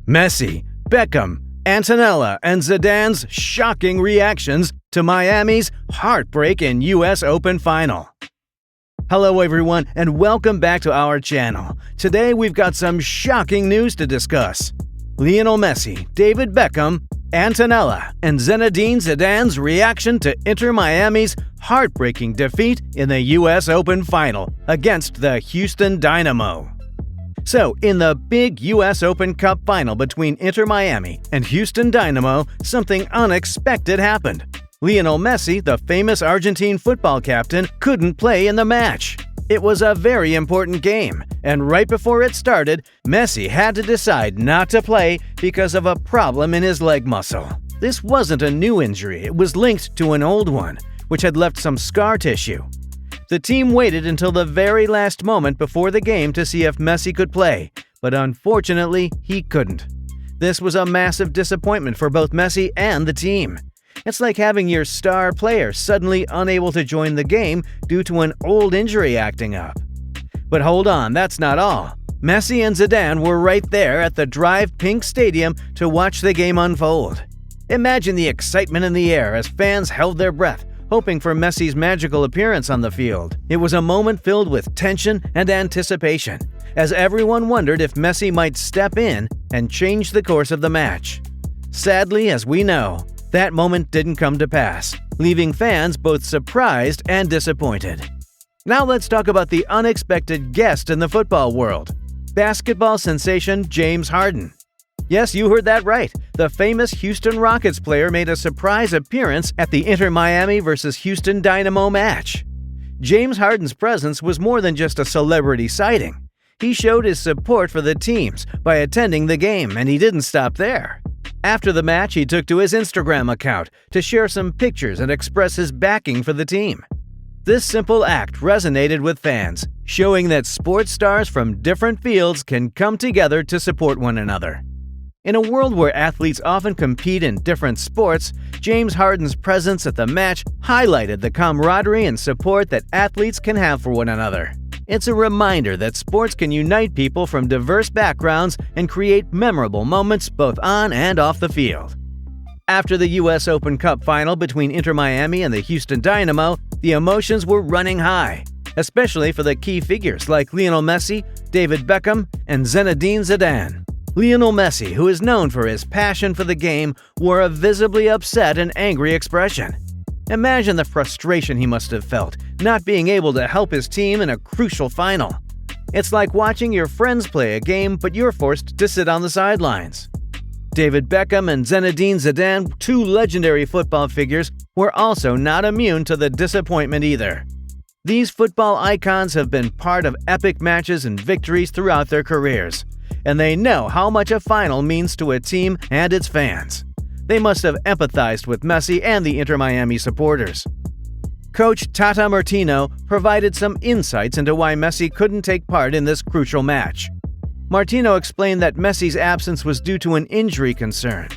Messi, Beckham, Antonela, and Zidane's shocking reactions to Miami's heartbreak in U.S. Open final. Hello everyone, and welcome back to our channel. Today we've got some shocking news to discuss. Lionel Messi, David Beckham, Antonela, and Zinedine Zidane's reaction to Inter Miami's heartbreaking defeat in the U.S. Open final against the Houston Dynamo. So, in the big U.S. Open Cup final between Inter Miami and Houston Dynamo, something unexpected happened. Lionel Messi, the famous Argentine football captain, couldn't play in the match. It was a very important game, and right before it started, Messi had to decide not to play because of a problem in his leg muscle. This wasn't a new injury, it was linked to an old one, which had left some scar tissue. The team waited until the very last moment before the game to see if Messi could play, but unfortunately, he couldn't. This was a massive disappointment for both Messi and the team. It's like having your star player suddenly unable to join the game due to an old injury acting up. But hold on, that's not all. Messi and Zidane were right there at the Drive Pink Stadium to watch the game unfold. Imagine the excitement in the air as fans held their breath, hoping for Messi's magical appearance on the field. It was a moment filled with tension and anticipation, as everyone wondered if Messi might step in and change the course of the match. Sadly, as we know, that moment didn't come to pass, leaving fans both surprised and disappointed. Now let's talk about the unexpected guest in the football world, basketball sensation James Harden. Yes, you heard that right. The famous Houston Rockets player made a surprise appearance at the Inter Miami vs. Houston Dynamo match. James Harden's presence was more than just a celebrity sighting. He showed his support for the teams by attending the game, and he didn't stop there. After the match, he took to his Instagram account to share some pictures and express his backing for the team. This simple act resonated with fans, showing that sports stars from different fields can come together to support one another. In a world where athletes often compete in different sports, James Harden's presence at the match highlighted the camaraderie and support that athletes can have for one another. It's a reminder that sports can unite people from diverse backgrounds and create memorable moments both on and off the field. After the U.S. Open Cup final between Inter Miami and the Houston Dynamo, the emotions were running high, especially for the key figures like Lionel Messi, David Beckham, and Zinedine Zidane. Lionel Messi, who is known for his passion for the game, wore a visibly upset and angry expression. Imagine the frustration he must have felt, not being able to help his team in a crucial final. It's like watching your friends play a game, but you're forced to sit on the sidelines. David Beckham and Zinedine Zidane, two legendary football figures, were also not immune to the disappointment either. These football icons have been part of epic matches and victories throughout their careers, and they know how much a final means to a team and its fans. They must have empathized with Messi and the Inter Miami supporters. Coach Tata Martino provided some insights into why Messi couldn't take part in this crucial match. Martino explained that Messi's absence was due to an injury concern.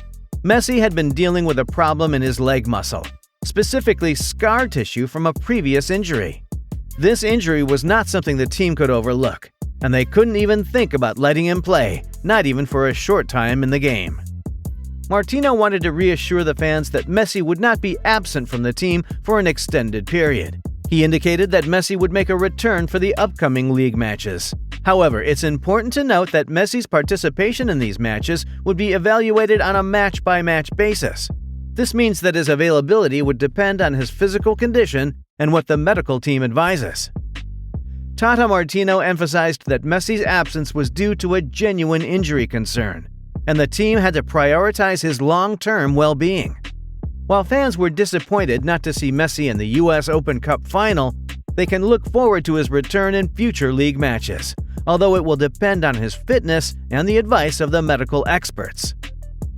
Messi had been dealing with a problem in his leg muscle, specifically scar tissue from a previous injury. This injury was not something the team could overlook, and they couldn't even think about letting him play, not even for a short time in the game. Martino wanted to reassure the fans that Messi would not be absent from the team for an extended period. He indicated that Messi would make a return for the upcoming league matches. However, it's important to note that Messi's participation in these matches would be evaluated on a match-by-match basis. This means that his availability would depend on his physical condition and what the medical team advises. Tata Martino emphasized that Messi's absence was due to a genuine injury concern, and the team had to prioritize his long-term well-being. While fans were disappointed not to see Messi in the U.S. Open Cup final, they can look forward to his return in future league matches, although it will depend on his fitness and the advice of the medical experts.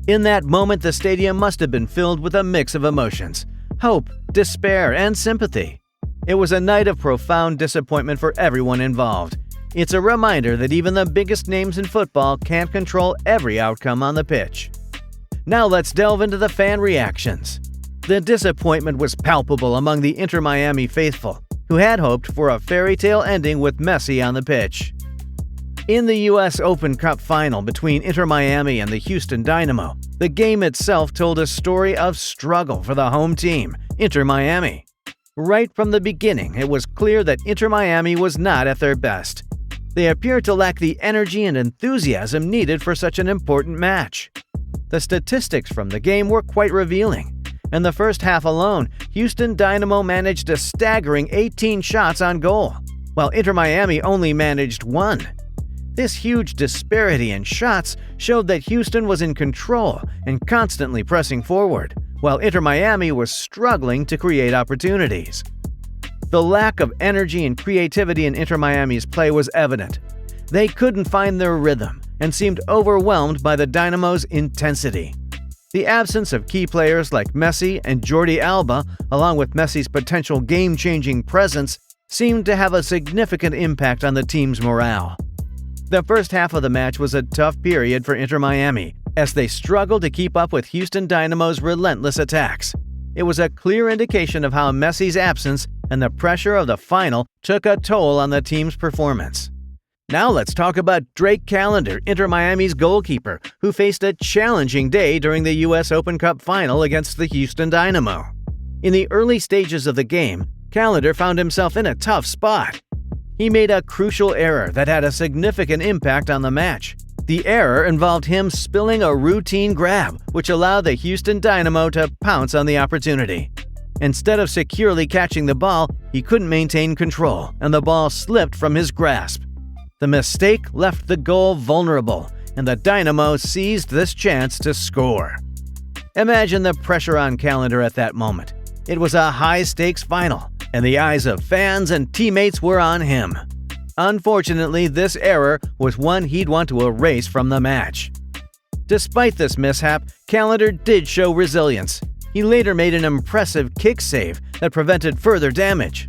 In that moment, the stadium must have been filled with a mix of emotions: hope, despair, and sympathy. It was a night of profound disappointment for everyone involved. It's a reminder that even the biggest names in football can't control every outcome on the pitch. Now let's delve into the fan reactions. The disappointment was palpable among the Inter Miami faithful, who had hoped for a fairy tale ending with Messi on the pitch. In the U.S. Open Cup final between Inter Miami and the Houston Dynamo, the game itself told a story of struggle for the home team, Inter Miami. Right from the beginning, it was clear that Inter Miami was not at their best. They appeared to lack the energy and enthusiasm needed for such an important match. The statistics from the game were quite revealing. In the first half alone, Houston Dynamo managed a staggering 18 shots on goal, while Inter Miami only managed 1. This huge disparity in shots showed that Houston was in control and constantly pressing forward, while Inter Miami was struggling to create opportunities. The lack of energy and creativity in Inter Miami's play was evident. They couldn't find their rhythm and seemed overwhelmed by the Dynamo's intensity. The absence of key players like Messi and Jordi Alba, along with Messi's potential game-changing presence, seemed to have a significant impact on the team's morale. The first half of the match was a tough period for Inter Miami, as they struggled to keep up with Houston Dynamo's relentless attacks. It was a clear indication of how Messi's absence and the pressure of the final took a toll on the team's performance. Now let's talk about Drake Callender, Inter Miami's goalkeeper, who faced a challenging day during the U.S. Open Cup final against the Houston Dynamo. In the early stages of the game, Callender found himself in a tough spot. He made a crucial error that had a significant impact on the match. The error involved him spilling a routine grab, which allowed the Houston Dynamo to pounce on the opportunity. Instead of securely catching the ball, he couldn't maintain control, and the ball slipped from his grasp. The mistake left the goal vulnerable, and the Dynamo seized this chance to score. Imagine the pressure on Callender at that moment. It was a high-stakes final, and the eyes of fans and teammates were on him. Unfortunately, this error was one he'd want to erase from the match. Despite this mishap, Callender did show resilience. He later made an impressive kick save that prevented further damage.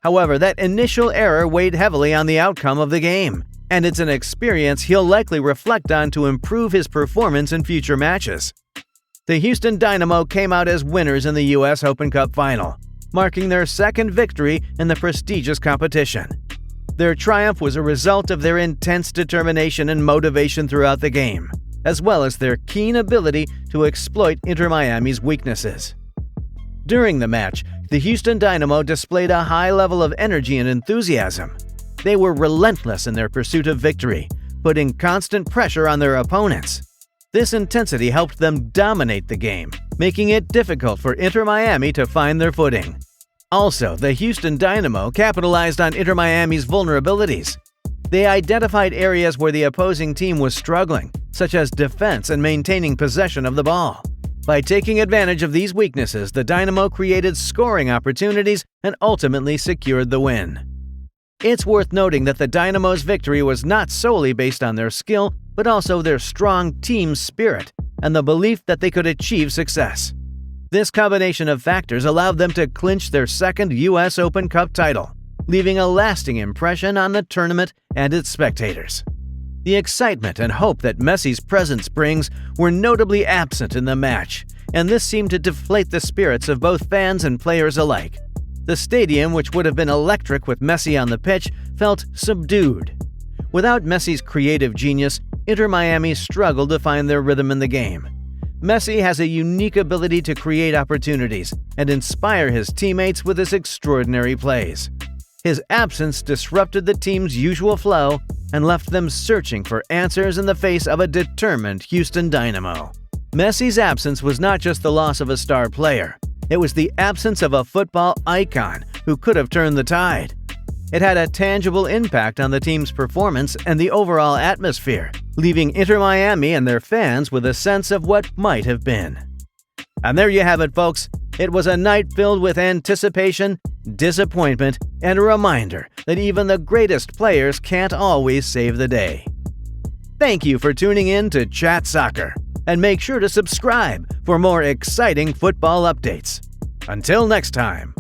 However, that initial error weighed heavily on the outcome of the game, and it's an experience he'll likely reflect on to improve his performance in future matches. The Houston Dynamo came out as winners in the U.S. Open Cup final, marking their second victory in the prestigious competition. Their triumph was a result of their intense determination and motivation throughout the game, as well as their keen ability to exploit Inter Miami's weaknesses. During the match, the Houston Dynamo displayed a high level of energy and enthusiasm. They were relentless in their pursuit of victory, putting constant pressure on their opponents. This intensity helped them dominate the game, making it difficult for Inter Miami to find their footing. Also, the Houston Dynamo capitalized on Inter Miami's vulnerabilities. They identified areas where the opposing team was struggling, such as defense and maintaining possession of the ball. By taking advantage of these weaknesses, the Dynamo created scoring opportunities and ultimately secured the win. It's worth noting that the Dynamo's victory was not solely based on their skill, but also their strong team spirit and the belief that they could achieve success. This combination of factors allowed them to clinch their second U.S. Open Cup title, leaving a lasting impression on the tournament and its spectators. The excitement and hope that Messi's presence brings were notably absent in the match, and this seemed to deflate the spirits of both fans and players alike. The stadium, which would have been electric with Messi on the pitch, felt subdued. Without Messi's creative genius, Inter Miami struggled to find their rhythm in the game. Messi has a unique ability to create opportunities and inspire his teammates with his extraordinary plays. His absence disrupted the team's usual flow and left them searching for answers in the face of a determined Houston Dynamo. Messi's absence was not just the loss of a star player. It was the absence of a football icon who could have turned the tide. It had a tangible impact on the team's performance and the overall atmosphere, leaving Inter Miami and their fans with a sense of what might have been. And there you have it, folks. It was a night filled with anticipation, disappointment, and a reminder that even the greatest players can't always save the day. Thank you for tuning in to Chat Soccer, and make sure to subscribe for more exciting football updates. Until next time.